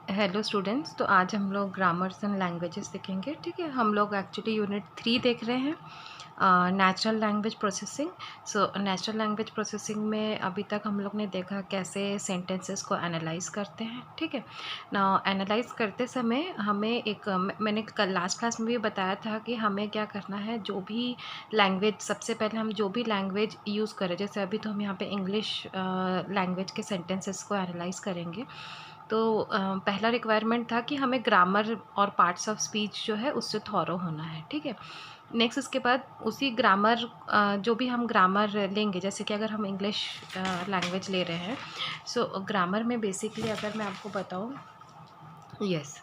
Hello students, तो आज हम लोग ग्रामर्स एंड लैंग्वेजेस सीखेंगे। ठीक है, हम लोग एक्चुअली यूनिट 3 देख रहे हैं, natural language processing. So natural language processing में अभी तक हम लोग ने देखा कैसे सेंटेंसेस को एनालाइज करते हैं। ठीक है ना, एनालाइज करते समय हमें मैंने कल लास्ट क्लास में भी बताया था कि हमें क्या करना है। जो भी लैंग्वेज, सबसे पहले हम जो भी लैंग्वेज यूज़ करें, जैसे अभी तो हम यहाँ पे इंग्लिश लैंग्वेज के सेंटेंसेस को एनालाइज करेंगे। तो पहला रिक्वायरमेंट था कि हमें ग्रामर और पार्ट्स ऑफ स्पीच जो है उससे थॉरो होना है। ठीक है, नेक्स्ट उसके बाद उसी ग्रामर, जो भी हम ग्रामर लेंगे, जैसे कि अगर हम इंग्लिश लैंग्वेज ले रहे हैं, सो ग्रामर में बेसिकली अगर मैं आपको बताऊँ, यस,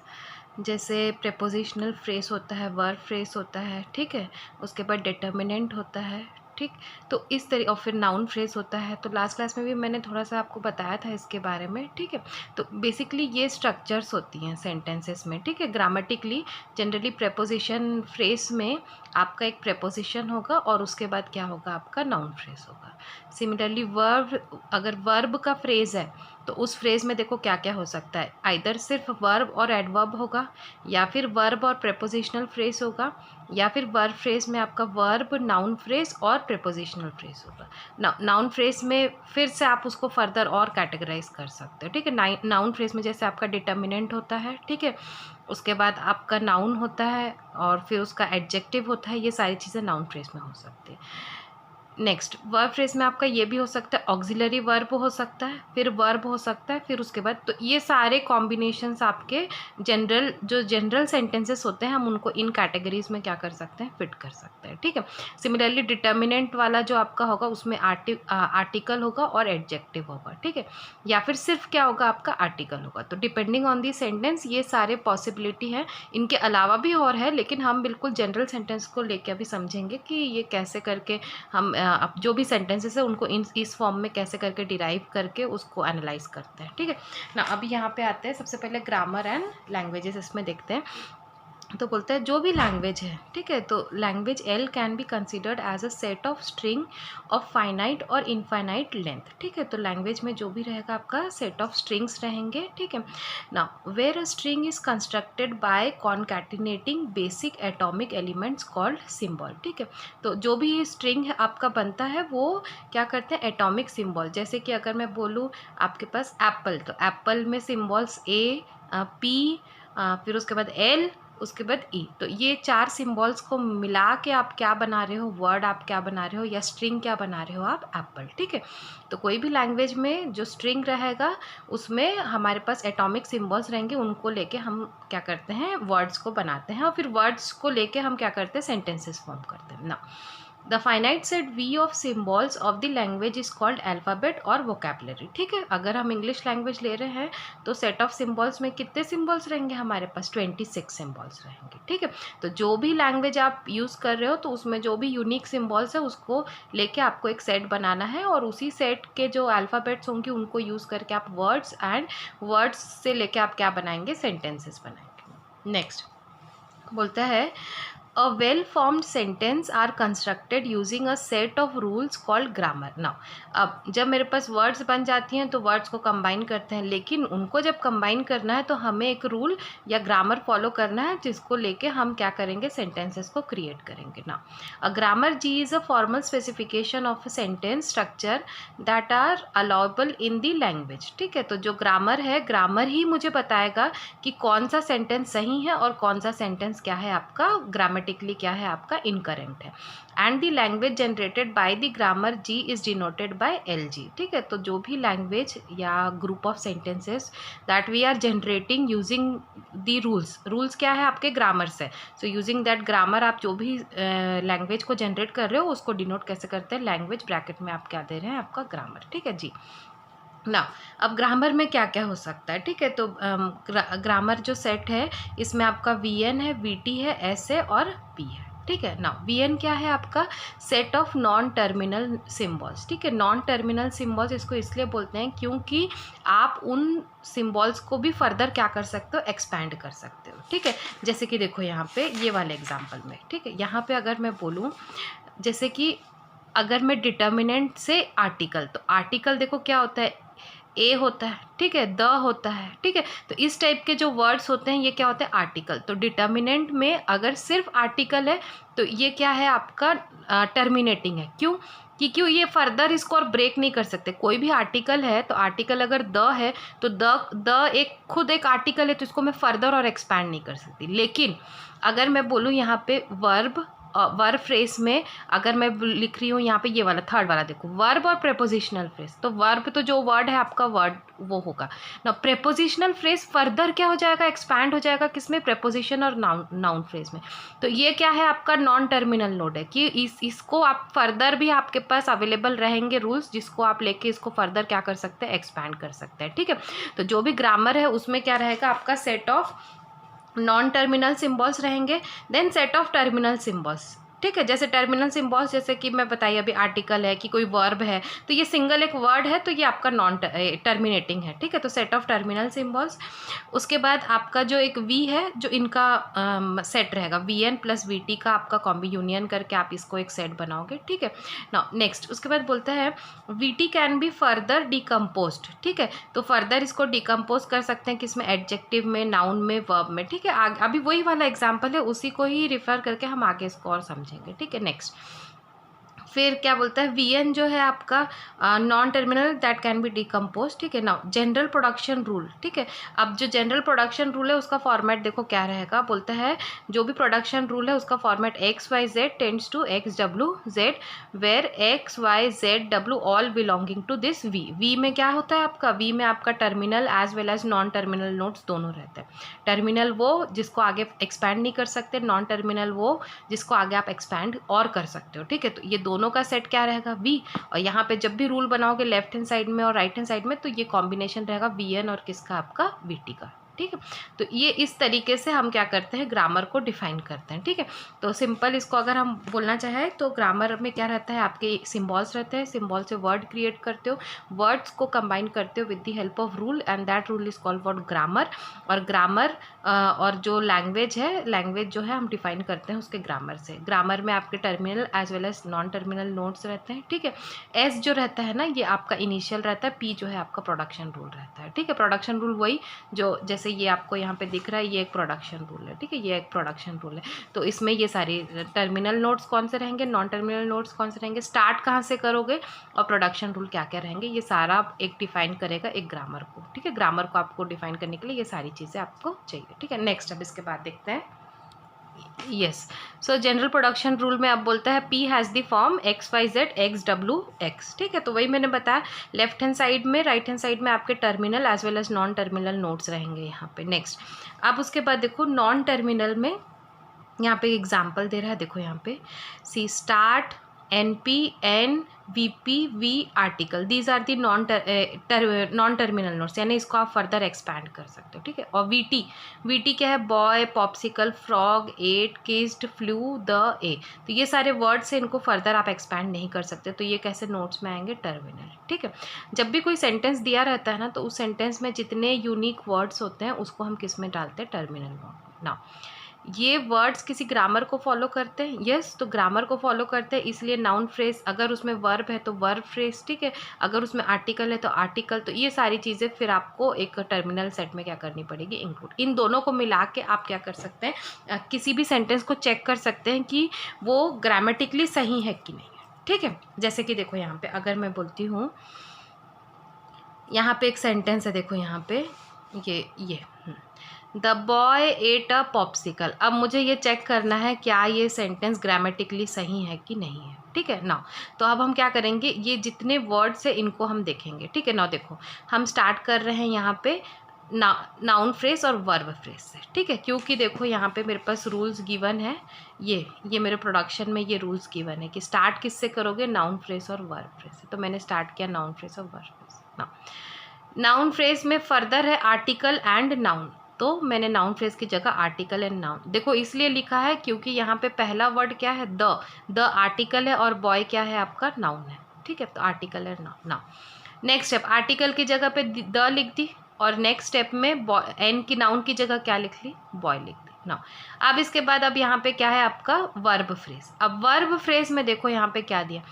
जैसे प्रेपोजिशनल फ्रेस होता है, वर्ब फ्रेस होता है। ठीक है, उसके बाद डिटर्मिनेंट होता है। ठीक, तो इस तरह, और फिर नाउन फ्रेस होता है। तो लास्ट क्लास में भी मैंने थोड़ा सा आपको बताया था इसके बारे में। ठीक है, तो बेसिकली ये स्ट्रक्चर्स होती हैं सेंटेंसेस में। ठीक है, ग्रामेटिकली जनरली प्रेपोजिशन फ्रेस में आपका एक प्रेपोजिशन होगा और उसके बाद क्या होगा, आपका नाउन फ्रेस होगा। सिमिलरली वर्ब, अगर वर्ब का फ्रेज है तो उस फ्रेज में देखो क्या क्या हो सकता है, आइदर सिर्फ वर्ब और एडवर्ब होगा, या फिर वर्ब और प्रेपोजिशनल फ्रेज होगा, या फिर वर्ब फ्रेज में आपका वर्ब, नाउन फ्रेज और प्रेपोजिशनल फ्रेज होगा। नाउन फ्रेज में फिर से आप उसको फर्दर और कैटेगराइज कर सकते हो। ठीक है, नाउन फ्रेज में जैसे आपका डिटर्मिनेंट होता है, ठीक है, उसके बाद आपका नाउन होता है और फिर उसका एडजेक्टिव होता है। ये सारी चीज़ें नाउन फ्रेज में हो सकती है। नेक्स्ट, वर्ब फ्रेज में आपका ये भी हो सकता है, ऑक्सिलरी वर्ब हो सकता है, फिर वर्ब हो सकता है, फिर उसके बाद, तो ये सारे कॉम्बिनेशंस आपके जनरल सेंटेंसेस होते हैं, हम उनको इन कैटेगरीज में क्या कर सकते हैं, फिट कर सकते हैं। ठीक है, सिमिलरली डिटर्मिनेंट वाला जो आपका होगा उसमें आर्टिकल होगा और एडजेक्टिव होगा। ठीक है, या फिर सिर्फ क्या होगा, आपका आर्टिकल होगा। तो डिपेंडिंग ऑन दी सेंटेंस ये सारे पॉसिबिलिटी हैं। इनके अलावा भी और है, लेकिन हम बिल्कुल जनरल सेंटेंस को लेकर अभी समझेंगे कि ये कैसे करके हम अब जो भी सेंटेंसेस है उनको इस फॉर्म में कैसे करके डिराइव करके उसको एनालाइज करते हैं। ठीक है ना, अभी यहाँ पे आते हैं, सबसे पहले ग्रामर एंड लैंग्वेजेस इसमें देखते हैं। तो बोलते हैं जो भी लैंग्वेज है, ठीक है, तो language L can be considered as a set of string of finite और इनफाइनाइट लेंथ। ठीक है, तो लैंग्वेज में जो भी रहेगा आपका सेट ऑफ स्ट्रिंग्स रहेंगे। ठीक है, now where a string is constructed by concatenating basic atomic elements called symbol. ठीक है, तो जो भी स्ट्रिंग आपका बनता है वो क्या करते हैं, एटॉमिक सिंबल। जैसे कि अगर मैं बोलूँ आपके पास एप्पल, तो एप्पल में सिंबल्स ए, पी, फिर उसके बाद एल, उसके बाद ई। तो ये 4 सिंबल्स को मिला के आप क्या बना रहे हो, वर्ड आप क्या बना रहे हो, या स्ट्रिंग क्या बना रहे हो आप, एप्पल। ठीक है, तो कोई भी लैंग्वेज में जो स्ट्रिंग रहेगा उसमें हमारे पास एटॉमिक सिंबल्स रहेंगे, उनको लेके हम क्या करते हैं, वर्ड्स को बनाते हैं, और फिर वर्ड्स को लेके हम क्या करते हैं, सेंटेंसेस फॉर्म करते हैं ना। The finite set V of symbols of the language is called alphabet और वोकेबलरी। ठीक है, अगर हम इंग्लिश लैंग्वेज ले रहे हैं तो सेट ऑफ सिम्बॉल्स में कितने सिम्बॉल्स रहेंगे, हमारे पास 26 सिम्बॉल्स रहेंगे। ठीक है, तो जो भी लैंग्वेज आप यूज़ कर रहे हो तो उसमें जो भी यूनिक सिम्बॉल्स है उसको लेके आपको एक सेट बनाना है, और उसी सेट के जो अल्फ़ाबेट्स होंगे उनको यूज़ करके आप वर्ड्स से लेके आप क्या बनाएंगे, सेंटेंसेस बनाएंगे। नेक्स्ट बोलता है, a well formed sentence are constructed using a set of rules called grammar. now अब जब मेरे पास वर्ड्स बन जाती हैं तो वर्ड्स को कंबाइन करते हैं, लेकिन उनको जब कंबाइन करना है तो हमें एक रूल या ग्रामर फॉलो करना है, जिसको लेके हम क्या करेंगे, सेंटेंसेस को क्रिएट करेंगे ना। A grammar G is a formal specification of a sentence structure that are allowable in the language. ठीक है, तो जो ग्रामर है, ग्रामर ही मुझे बताएगा कि कौन सा सेंटेंस सही है और कौन सा सेंटेंस क्या है, आपका ग्रामेटिकली क्या है, आपका इनकरेक्ट है। And the language generated by the grammar G is denoted by L G. ठीक है, तो जो भी लैंग्वेज या group of sentences that we are generating using the rules क्या है, आपके ग्रामर से। सो यूजिंग दैट ग्रामर आप जो भी लैंग्वेज को जनरेट कर रहे हो उसको डिनोट कैसे करते हैं, लैंग्वेज ब्रैकेट में आप क्या दे रहे हैं, आपका ग्रामर। ठीक है जी ना। अब ग्रामर में क्या क्या हो सकता है, ठीक है, तो ग्रामर जो सेट है इसमें आपका वी एन है, वी टी है, एस है और पी है। ठीक है ना, वी एन क्या है, आपका set of non terminal symbols. ठीक है, नॉन टर्मिनल सिम्बॉल्स इसको इसलिए बोलते हैं क्योंकि आप उन सिम्बॉल्स को भी फर्दर क्या कर सकते हो, एक्सपैंड कर सकते हो। ठीक है, जैसे कि देखो यहाँ पे ये वाले एग्जाम्पल में, ठीक है, यहाँ पे अगर मैं बोलूँ, जैसे कि अगर मैं डिटर्मिनेंट से आर्टिकल, तो आर्टिकल देखो क्या होता है, ए होता है, ठीक है, द होता है, ठीक है। तो इस टाइप के जो वर्ड्स होते हैं ये क्या होते हैं, आर्टिकल। तो डिटर्मिनेंट में अगर सिर्फ आर्टिकल है तो ये क्या है आपका टर्मिनेटिंग है। क्यों? क्यों ये फर्दर इसको और ब्रेक नहीं कर सकते। कोई भी आर्टिकल है तो आर्टिकल अगर द है तो द एक खुद एक आर्टिकल है, तो इसको मैं फर्दर और एक्सपैंड नहीं कर सकती। लेकिन अगर मैं बोलूँ यहाँ पे वर्ब फ्रेज में, अगर मैं लिख रही हूँ यहाँ पे ये वाला थर्ड वाला, देखो वर्ब और प्रेपोजिशनल फ्रेज, तो वर्ब तो जो वर्ड है आपका वर्ड वो होगा ना। प्रेपोजिशनल फ्रेज फर्दर क्या हो जाएगा, एक्सपैंड हो जाएगा किसमें, प्रेपोजिशन और नाउन फ्रेज में। तो ये क्या है आपका नॉन टर्मिनल नोड है कि इसको आप फर्दर भी आपके पास अवेलेबल रहेंगे रूल्स, जिसको आप लेके इसको फर्दर क्या कर सकते हैं, एक्सपैंड कर सकते हैं, ठीक है। तो जो भी ग्रामर है उसमें क्या रहेगा आपका set of non terminal symbols रहेंगे, then set of terminal symbols, ठीक है। जैसे टर्मिनल सिम्बॉल्स, जैसे कि मैं बताई अभी आर्टिकल है कि कोई वर्ब है, तो ये सिंगल एक वर्ड है तो ये आपका नॉन टर्मिनेटिंग है, ठीक है। तो सेट ऑफ टर्मिनल सिम्बॉल्स। उसके बाद आपका जो एक वी है जो इनका सेट रहेगा, V N plus V T का आपका कॉम्बी यूनियन करके आप इसको एक सेट बनाओगे, ठीक है ना। नेक्स्ट उसके बाद बोलता है we T can be further decomposed, ठीक है। तो फर्दर इसको डिकम्पोज कर सकते हैं किसमें, एडजेक्टिव में, नाउन में, वर्ब में, ठीक है। अभी वही वाला एग्जाम्पल है, उसी को ही रिफर करके हम आगे इसको और समझेंगे, ठीक है। नेक्स्ट फिर क्या बोलता है, वी एन जो है आपका non terminal that can be decompose, ठीक है ना। जनरल प्रोडक्शन रूल, ठीक है। अब जो जनरल प्रोडक्शन रूल है उसका फॉर्मेट देखो क्या रहेगा, बोलता है जो भी प्रोडक्शन रूल है उसका format X Y Z tends to X W Z, where X Y Z W all belonging to this V. V में क्या होता है आपका, वी में आपका terminal as well as non terminal nodes दोनों रहते हैं। टर्मिनल वो जिसको आगे एक्सपैंड नहीं कर सकते, नॉन टर्मिनल वो जिसको आगे आप एक्सपैंड और कर सकते हो, ठीक है। तो ये दोनों का सेट क्या रहेगा, वी। और यहाँ पे जब भी रूल बनाओगे लेफ्ट हैंड साइड में और राइट हैंड साइड में, तो ये कॉम्बिनेशन रहेगा वी एन और किसका, आपका वी टी का, ठीक है। तो ये इस तरीके से हम क्या करते हैं, ग्रामर को डिफाइन करते हैं, ठीक है। तो सिंपल इसको अगर हम बोलना चाहें तो ग्रामर में क्या रहता है, आपके सिम्बॉल्स रहते हैं, सिम्बॉल से वर्ड क्रिएट करते हो, वर्ड्स को कंबाइन करते हो with the help of rule, and that rule is called what, grammar. और ग्रामर और जो लैंग्वेज है, लैंग्वेज जो है हम डिफाइन करते हैं उसके ग्रामर से। ग्रामर में आपके terminal as well as non terminal nodes रहते हैं, ठीक है। एस जो रहता है ना ये आपका इनिशियल रहता है, पी जो है आपका प्रोडक्शन रूल रहता है, ठीक है। प्रोडक्शन रूल वही जो जैसे ये आपको यहाँ पे दिख रहा है, ये एक प्रोडक्शन रूल है, ठीक है, ये एक प्रोडक्शन रूल है। तो इसमें ये सारी टर्मिनल नोड्स कौन से रहेंगे, नॉन टर्मिनल नोड्स कौन से रहेंगे, स्टार्ट कहाँ से करोगे, और प्रोडक्शन रूल क्या क्या रहेंगे, ये सारा एक डिफाइन करेगा एक ग्रामर को, ठीक है। ग्रामर को आपको डिफाइन करने के लिए ये सारी चीज़ें आपको चाहिए, ठीक है। नेक्स्ट अब इसके बाद देखते हैं, yes. So general production rule में अब बोलता है P has the form X Y Z X W X, ठीक है। तो वही मैंने बताया, लेफ्ट हैंड साइड में, राइट हैंड साइड में आपके terminal as well as non terminal nodes रहेंगे यहाँ पे। नेक्स्ट अब उसके बाद देखो नॉन टर्मिनल में यहाँ पे एग्जाम्पल दे रहा है, देखो यहाँ पे C start, N P, N, V P, V article, these are the non terminal nodes, यानी इसको आप फर्दर एक्सपैंड कर सकते हो, ठीक है। और वी टी क्या है, boy, popsicle, frog, ate, kissed, flew, the, a. तो ये सारे वर्ड्स हैं, इनको फर्दर आप एक्सपैंड नहीं कर सकते, तो ये कैसे नोट्स में आएंगे, टर्मिनल, ठीक है। जब भी कोई सेंटेंस दिया रहता है ना, तो उस सेंटेंस में जितने यूनिक वर्ड्स होते हैं उसको हम किस में डालते हैं, टर्मिनल नोड। नाउ ये वर्ड्स किसी ग्रामर को फॉलो करते हैं, यस। तो ग्रामर को फॉलो करते हैं, इसलिए नाउन फ्रेज, अगर उसमें वर्ब है तो वर्ब फ्रेज, ठीक है। अगर उसमें आर्टिकल है तो आर्टिकल। तो ये सारी चीज़ें फिर आपको एक टर्मिनल सेट में क्या करनी पड़ेगी, इंक्लूड। इन दोनों को मिला के आप क्या कर सकते हैं, किसी भी सेंटेंस को चेक कर सकते हैं कि वो ग्रामेटिकली सही है कि नहीं, ठीक है। जैसे कि देखो यहाँ पे अगर मैं बोलती हूँ, यहाँ पे एक सेंटेंस है, देखो यहाँ पे ये the boy at a popsicle. अब मुझे ये चेक करना है क्या ये सेंटेंस ग्रामेटिकली सही है कि नहीं है, ठीक है ना। तो अब हम क्या करेंगे, ये जितने वर्ड्स है इनको हम देखेंगे, ठीक है ना। देखो हम स्टार्ट कर रहे हैं यहाँ पे नाउन फ्रेज और वर्ब फ्रेज से, ठीक है। क्योंकि देखो यहाँ पे मेरे पास रूल्स गिवन है, ये मेरे प्रोडक्शन में ये रूल्स गिवन है कि स्टार्ट किससे करोगे, नाउन फ्रेज और वर्ब फ्रेज से। तो मैंने स्टार्ट किया नाउन फ्रेज और वर्ब फ्रेज ना। नाउन फ्रेज में फर्दर है आर्टिकल एंड नाउन, तो मैंने नाउन फ्रेज की जगह आर्टिकल एंड नाउन देखो इसलिए लिखा है क्योंकि यहाँ पे पहला वर्ड क्या है, द आर्टिकल है और बॉय क्या है आपका, नाउन है, ठीक है। तो article and noun. Next step, article की जगह पे द लिख दी, और नेक्स्ट स्टेप में एन की नाउन की जगह क्या लिख ली, बॉय लिख दी। नाउ अब इसके बाद अब यहाँ पे क्या है आपका वर्ब फ्रेज। अब वर्ब फ्रेज में देखो यहाँ पे क्या दिया,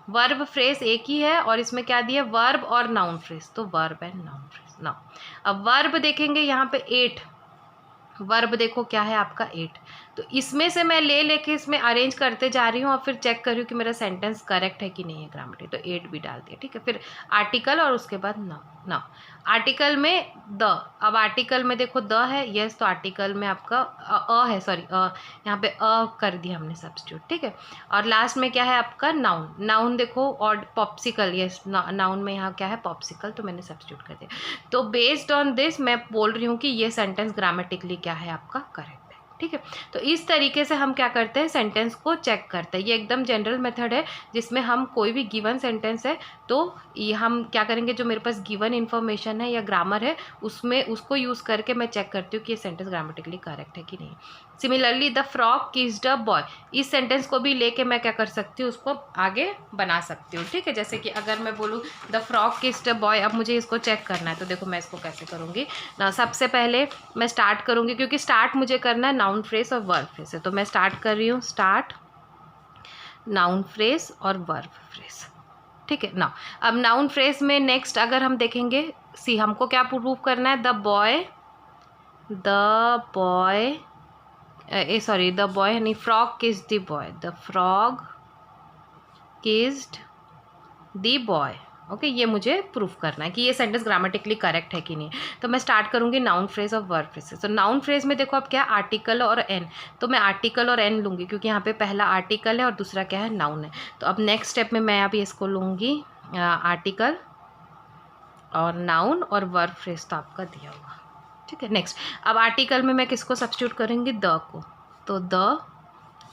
वर्ब फ्रेज एक ही है और इसमें क्या दिया, वर्ब और नाउन फ्रेज, तो verb and noun phrase. Now अब वर्ब देखेंगे यहाँ पे 8, वर्ब देखो क्या है आपका 8, तो इसमें से मैं ले लेके इसमें अरेंज करते जा रही हूँ और फिर चेक कर रही हूँ कि मेरा सेंटेंस करेक्ट है कि नहीं है ग्रामेटिक, तो 8 भी डाल दिया, ठीक है। फिर आर्टिकल और उसके बाद नाउन। नाउ आर्टिकल में द, अब आर्टिकल में देखो द है, यस, तो आर्टिकल में आपका है, सॉरी यहाँ पे कर दिया हमने सब्स्टिट्यूट, ठीक है। और लास्ट में क्या है आपका नाउन। नाउन देखो और पॉप्सिकल, यस, नाउन में यहाँ क्या है पॉप्सिकल, तो मैंने सब्स्टिट्यूट कर दिया। तो बेस्ड ऑन दिस मैं बोल रही हूँ कि ये सेंटेंस ग्रामेटिकली क्या है आपका करेक्ट, ठीक है। तो इस तरीके से हम क्या करते हैं, सेंटेंस को चेक करते हैं। ये एकदम जनरल मेथड है जिसमें हम कोई भी गिवन सेंटेंस है तो ये हम क्या करेंगे, जो मेरे पास गिवन इन्फॉर्मेशन है या ग्रामर है उसमें उसको यूज़ करके मैं चेक करती हूँ कि ये सेंटेंस ग्रामेटिकली करेक्ट है कि नहीं। Similarly the frog kissed a boy, इस सेंटेंस को भी लेके मैं क्या कर सकती हूँ, उसको आगे बना सकती हूँ, ठीक है। जैसे कि अगर मैं बोलूँ the frog kissed a boy, अब मुझे इसको चेक करना है, तो देखो मैं इसको कैसे करूँगी ना। सबसे पहले मैं स्टार्ट करूँगी, क्योंकि स्टार्ट मुझे करना है नाउन फ्रेज और वर्ब फ्रेज से, तो मैं स्टार्ट कर रही हूँ, स्टार्ट नाउन फ्रेज और वर्ब फ्रेज, ठीक है। ना अब नाउन फ्रेज में नेक्स्ट अगर हम देखेंगे, सी हमको क्या प्रूव करना है, द बॉय द बॉय नहीं, frog kissed the boy, the frog kissed the boy, okay. ये मुझे प्रूफ करना है कि ये सेंटेंस ग्रामेटिकली करेक्ट है कि नहीं। तो मैं स्टार्ट करूँगी नाउन फ्रेज और वर्ब फ्रेज से। तो नाउन फ्रेज में देखो अब क्या, आर्टिकल और एन, तो मैं आर्टिकल और एन लूँगी क्योंकि यहाँ पे पहला आर्टिकल है और दूसरा क्या है, नाउन है। तो अब नेक्स्ट स्टेप में मैं अभी इसको लूँगी आर्टिकल और नाउन, और वर्ब फ्रेज तो आपका दिया हुआ, ठीक है। नेक्स्ट अब आर्टिकल में मैं किसको सब्स्टिट्यूट करूँगी, द को, तो द,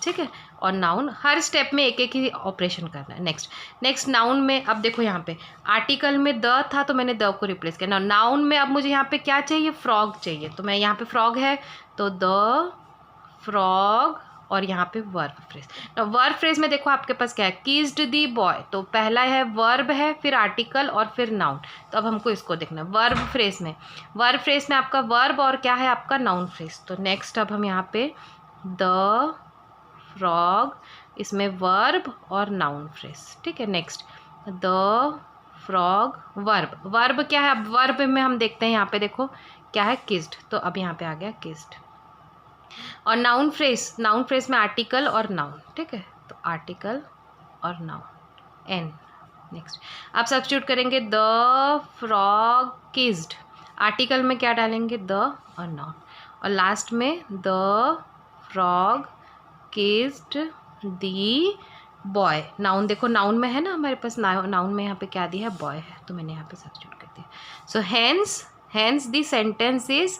ठीक है। और नाउन, हर स्टेप में एक एक ही ऑपरेशन करना है। नेक्स्ट नाउन में अब देखो यहाँ पे आर्टिकल में द था तो मैंने द को रिप्लेस किया। नाउन में अब मुझे यहाँ पे क्या चाहिए, फ्रॉग चाहिए, तो मैं यहाँ पे फ्रॉग है तो द फ्रॉग, और यहाँ पे वर्ब फ्रेज। वर्ब फ्रेज में देखो आपके पास क्या है, किस्ड दी बॉय, तो पहला है वर्ब है, फिर आर्टिकल और फिर नाउन। तो अब हमको इसको देखना है वर्ब फ्रेज में आपका वर्ब और क्या है आपका नाउन फ्रेज। तो नेक्स्ट अब हम यहाँ पे द फ्रॉग, इसमें वर्ब और नाउन फ्रेज, ठीक है। नेक्स्ट द फ्रॉग वर्ब क्या है, अब वर्ब में हम देखते हैं यहाँ पे देखो क्या है, किस्ड, तो अब यहाँ पे आ गया किस्ड। और नाउन फ्रेज में आर्टिकल और नाउन, ठीक है, तो आर्टिकल और नाउन एन। नेक्स्ट आप सब्स्टिट्यूट करेंगे द फ्रॉग किस्ड, आर्टिकल में क्या डालेंगे, द और नाउन, और लास्ट में the frog kissed the boy. Noun देखो नाउन में है ना हमारे पास, नाउन में यहाँ पे क्या दिया है, बॉय है, तो मैंने यहाँ पे सब्स्टिट्यूट कर दिया। So hence the sentence is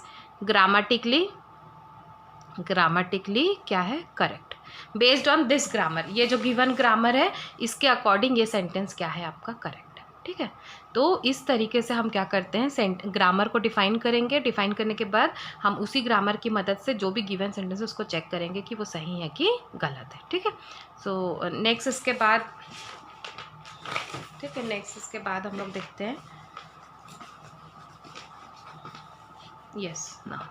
grammatically क्या है correct, based on this grammar, ये जो गिवन ग्रामर है इसके अकॉर्डिंग ये सेंटेंस क्या है आपका करेक्ट है, ठीक है। तो इस तरीके से हम क्या करते हैं, ग्रामर को डिफाइन करेंगे, डिफाइन करने के बाद हम उसी ग्रामर की मदद से जो भी गिवन सेंटेंस है उसको चेक करेंगे कि वो सही है कि गलत है, ठीक है। सो नेक्स्ट इसके बाद, ठीक है, नेक्स्ट इसके बाद हम लोग देखते हैं, यस ना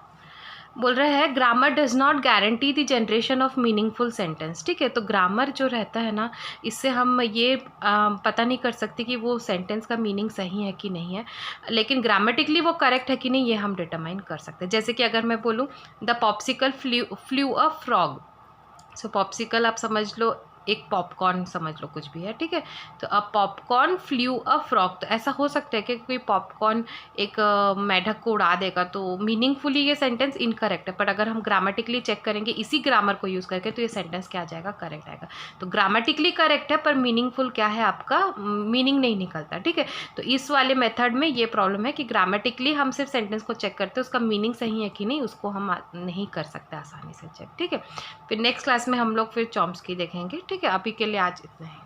बोल रहा है grammar does not guarantee the generation of meaningful sentence, ठीक है। तो ग्रामर जो रहता है ना, इससे हम ये पता नहीं कर सकते कि वो सेंटेंस का मीनिंग सही है कि नहीं है, लेकिन ग्रामेटिकली वो करेक्ट है कि नहीं ये हम डिटरमाइन कर सकते हैं। जैसे कि अगर मैं बोलूँ the popsicle flu a frog, so popsicle आप समझ लो एक पॉपकॉर्न समझ लो, कुछ भी है, ठीक है। तो अब पॉपकॉर्न फ्लू अ फ्रॉग, तो ऐसा हो सकता है कि कोई पॉपकॉर्न एक मेढक को उड़ा देगा, तो मीनिंगफुली ये सेंटेंस इनकरेक्ट है। बट अगर हम ग्रामेटिकली चेक करेंगे इसी ग्रामर को यूज़ करके, तो ये सेंटेंस क्या आ जाएगा, करेक्ट आएगा। तो ग्रामेटिकली करेक्ट है पर मीनिंगफुल क्या है आपका, मीनिंग नहीं निकलता, ठीक है। तो इस वाले मेथड में ये प्रॉब्लम है कि ग्रामेटिकली हम सिर्फ सेंटेंस को चेक करते हैं, उसका मीनिंग सही है कि नहीं उसको हम नहीं कर सकते आसानी से चेक, ठीक है। फिर नेक्स्ट क्लास में हम लोग फिर चॉम्स्की देखेंगे, ठीक है। अभी के लिए आज इतना ही।